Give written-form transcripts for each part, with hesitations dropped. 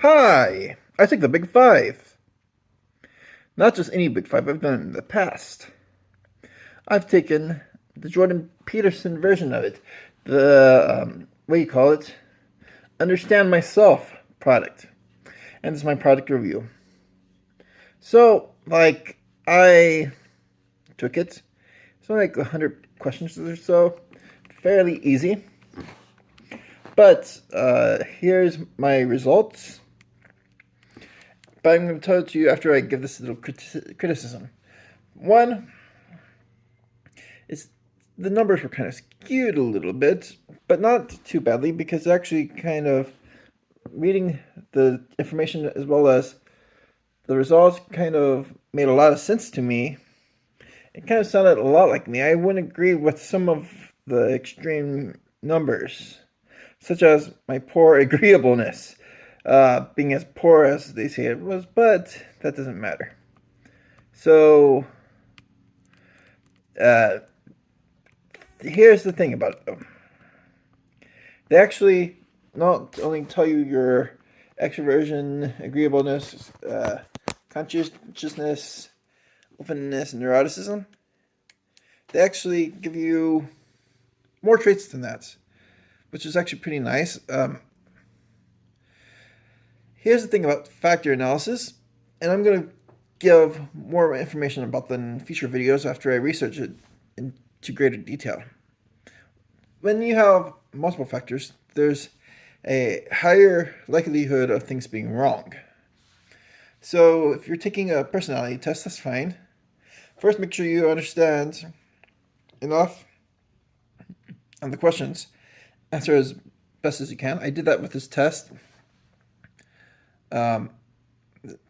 Hi! I take the Big Five. Not just any Big Five, I've done it in the past. I've taken the Jordan Peterson version of it. What do you call it? Understand Myself product. And this is my product review. So, I took it. It's only 100 questions or so. Fairly easy. But here's my results. But I'm going to tell it to you after I give this little criticism. One is the numbers were kind of skewed a little bit, but not too badly because actually kind of reading the information as well as the results kind of made a lot of sense to me. It kind of sounded a lot like me. I wouldn't agree with some of the extreme numbers, such as my poor agreeableness, being as poor as they say it was, but that doesn't matter. So, uh, here's the thing about it, though. They actually not only tell you your extroversion, agreeableness, conscientiousness, openness, and neuroticism. They actually give you more traits than that, which is actually pretty nice. Here's the thing about factor analysis, and I'm going to give more information about them in future videos after I research it into greater detail. When you have multiple factors, there's a higher likelihood of things being wrong. So if you're taking a personality test, that's fine. First, make sure you understand enough of the questions. Answer as best as you can. I did that with this test.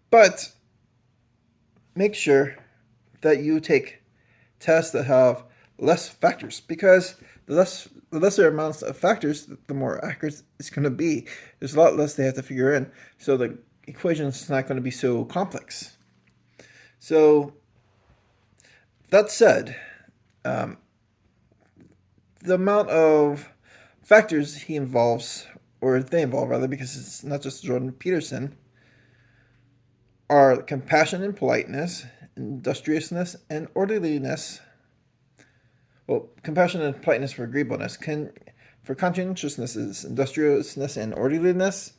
But make sure that you take tests that have less factors, because the lesser amounts of factors, the more accurate it's going to be. There's a lot less they have to figure in, so the equation is not going to be so complex. So that said, the amount of factors he involves, or they involve rather, because it's not just Jordan Peterson, are compassion and politeness, industriousness and orderliness. Well, compassion and politeness for agreeableness. For conscientiousness is industriousness and orderliness.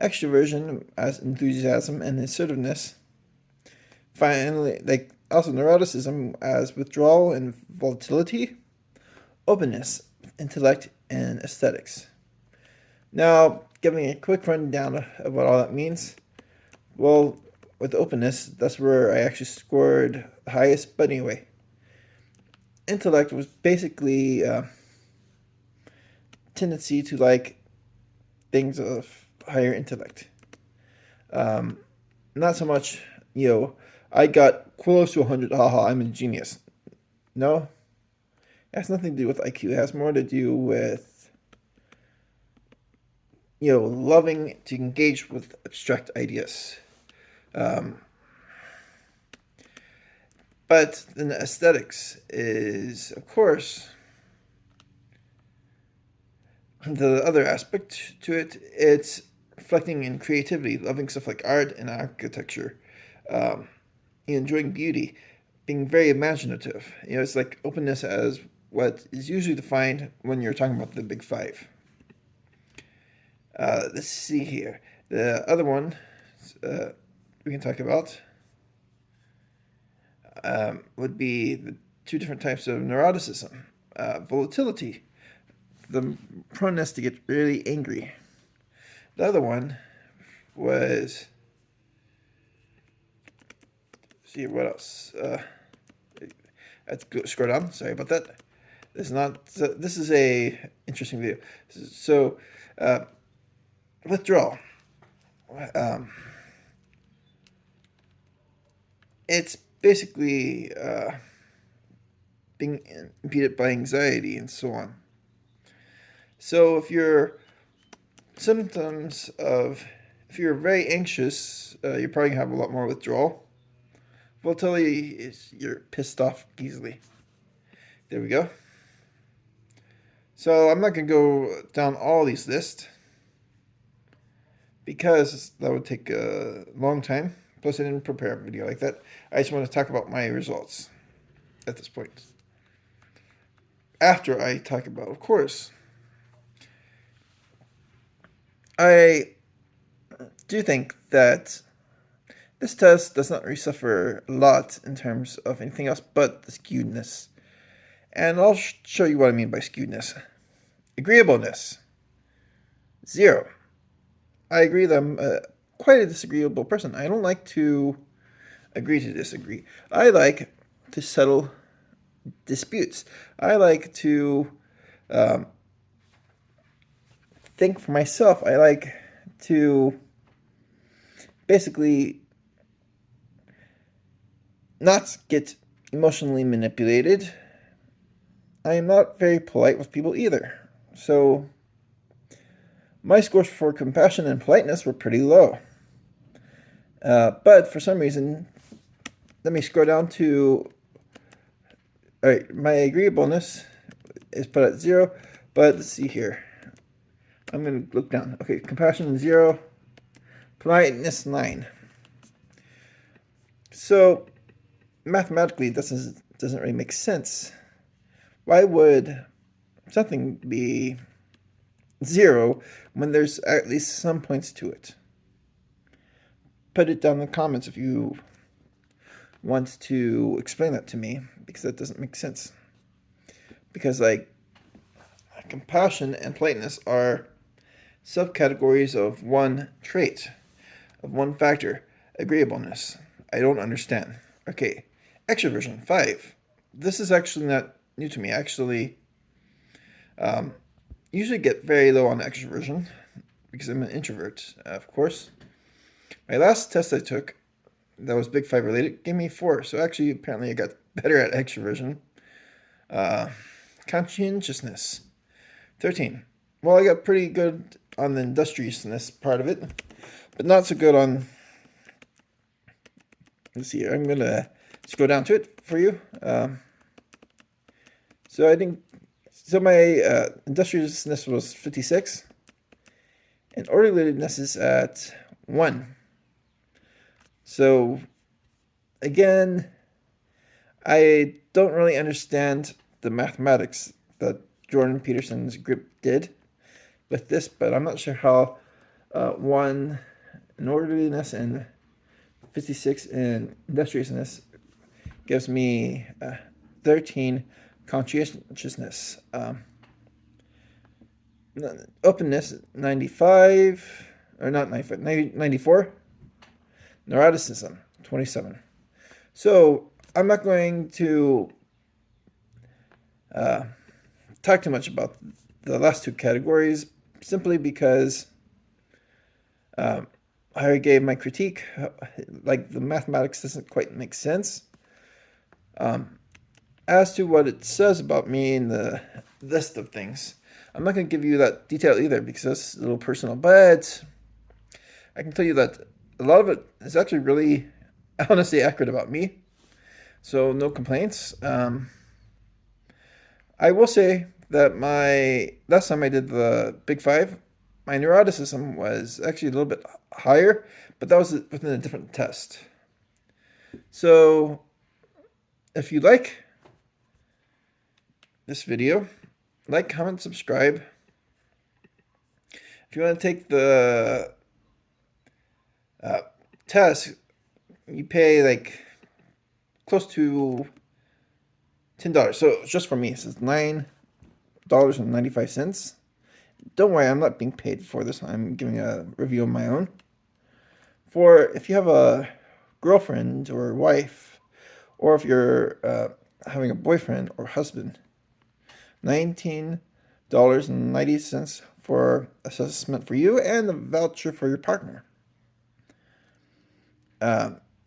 Extroversion as enthusiasm and assertiveness. Finally, also neuroticism as withdrawal and volatility. Openness, intellect, and aesthetics. Now, giving a quick rundown of what all that means. Well, with openness, that's where I actually scored the highest, but anyway. Intellect was basically tendency to like things of higher intellect. Not so much, I got close to 100, haha, I'm a genius. No, it has nothing to do with IQ. It has more to do with, loving to engage with abstract ideas. But then the aesthetics is, of course, the other aspect to it. It's reflecting in creativity, loving stuff like art and architecture, enjoying beauty, being very imaginative. It's like openness as what is usually defined when you're talking about the Big Five. Let's see here. The other one we can talk about would be the two different types of neuroticism. Volatility, the proneness to get really angry. The other one was, see what else. I have to go scroll down. Sorry about that. This is not. This is a interesting video. So, withdrawal. It's basically being impeded by anxiety and so on. So if you're if you're very anxious, you probably have a lot more withdrawal. Volatility is you're pissed off easily. There we go. So I'm not going to go down all these lists. because that would take a long time. Plus, I didn't prepare a video like that. I just want to talk about my results at this point. After I talk about, of course, I do think that this test does not really suffer a lot in terms of anything else but the skewedness. And I'll show you what I mean by skewedness. Agreeableness, 0. I agree that I'm quite a disagreeable person. I don't like to agree to disagree. I like to settle disputes. I like to think for myself. I like to basically not get emotionally manipulated. I am not very polite with people either. So my scores for compassion and politeness were pretty low. But for some reason, let me scroll down to, all right, my agreeableness is put at 0, but let's see here. I'm going to look down. Okay, compassion 0, politeness 9. So mathematically, this doesn't really make sense. Why would something be 0 when there's at least some points to it? Put it down in the comments if you want to explain that to me, because that doesn't make sense. Because like compassion and politeness are subcategories of one trait, of one factor, agreeableness. I don't understand. Okay, extroversion 5. This is actually not new to me. I actually usually get very low on extroversion because I'm an introvert, of course. My last test I took that was Big 5 related gave me 4. So actually, apparently I got better at extroversion. Conscientiousness, 13. Well, I got pretty good on the industriousness part of it, but not so good on, let's see here, I'm going to scroll down to it for you. So my industriousness was 56, and orderliness is at 1. So again, I don't really understand the mathematics that Jordan Peterson's group did with this, but I'm not sure how 1 in orderliness and 56 in industriousness gives me 13 conscientiousness. Openness 95, or not 95, 94. Neuroticism 27. So I'm not going to talk too much about the last 2 categories, simply because I already gave my critique. Like, the mathematics doesn't quite make sense. As to what it says about me in the list of things, I'm not going to give you that detail either, because that's a little personal, but I can tell you that a lot of it is actually really, honestly, accurate about me. So no complaints. I will say that my last time I did the Big 5, my neuroticism was actually a little bit higher, but that was within a different test. So if you like this video, like, comment, subscribe. If you want to take the test, you pay like close to $10. So just for me, it says $9.95. Don't worry, I'm not being paid for this. I'm giving a review of my own. For if you have a girlfriend or wife, or if you're having a boyfriend or husband, $19.90 for assessment for you, and a voucher for your partner.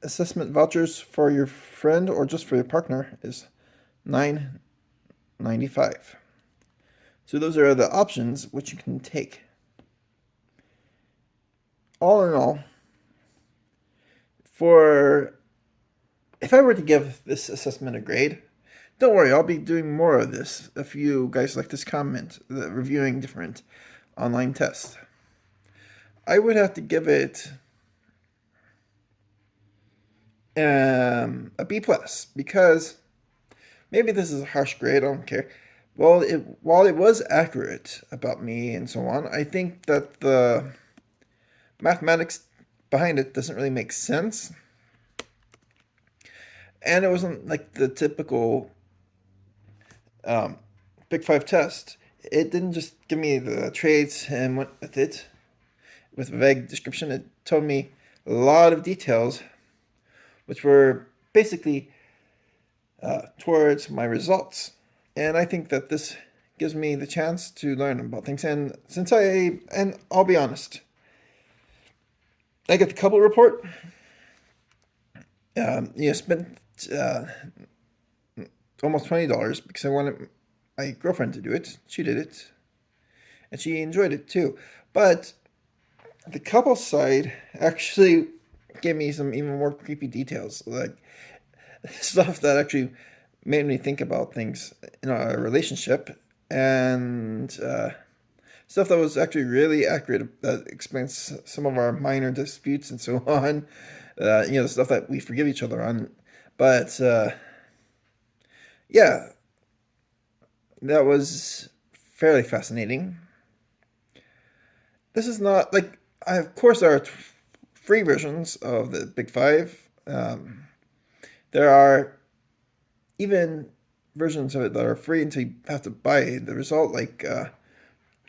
Assessment vouchers for your friend or just for your partner is $9.95. So those are the options which you can take. All in all, if I were to give this assessment a grade, don't worry, I'll be doing more of this if you guys like this comment, reviewing different online tests. I would have to give it a B plus, because maybe this is a harsh grade. I don't care. Well, while it was accurate about me and so on, I think that the mathematics behind it doesn't really make sense, and it wasn't like the typical um, Big Five test. It didn't just give me the traits and went with it with a vague description. It told me a lot of details, which were basically towards my results. And I think that this gives me the chance to learn about things. And I'll be honest, I get the couple report. Spent almost $20 because I wanted my girlfriend to do it. She did it, and she enjoyed it too. But the couple side actually gave me some even more creepy details, like stuff that actually made me think about things in our relationship, and stuff that was actually really accurate, that explains some of our minor disputes and so on. Stuff that we forgive each other on. But yeah, that was fairly fascinating. This is not like, of course, there are free versions of the Big Five. There are even versions of it that are free until you have to buy the result, like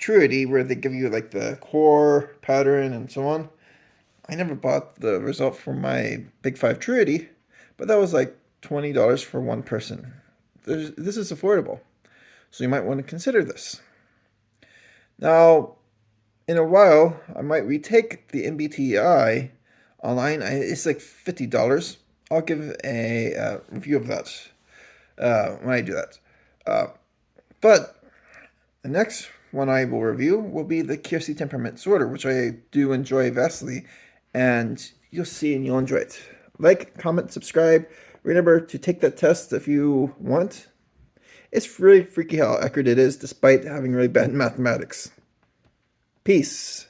Truity, where they give you like the core pattern and so on. I never bought the result for my Big Five Truity, but that was like $20 for one person. This is affordable, so you might want to consider this. Now, in a while, I might retake the MBTI online. It's like $50. I'll give a review of that when I do that. But the next one I will review will be the KFC Temperament Disorder, which I do enjoy vastly, and you'll see and you'll enjoy it. Like, comment, subscribe. Remember to take that test if you want. It's really freaky how accurate it is, despite having really bad mathematics. Peace.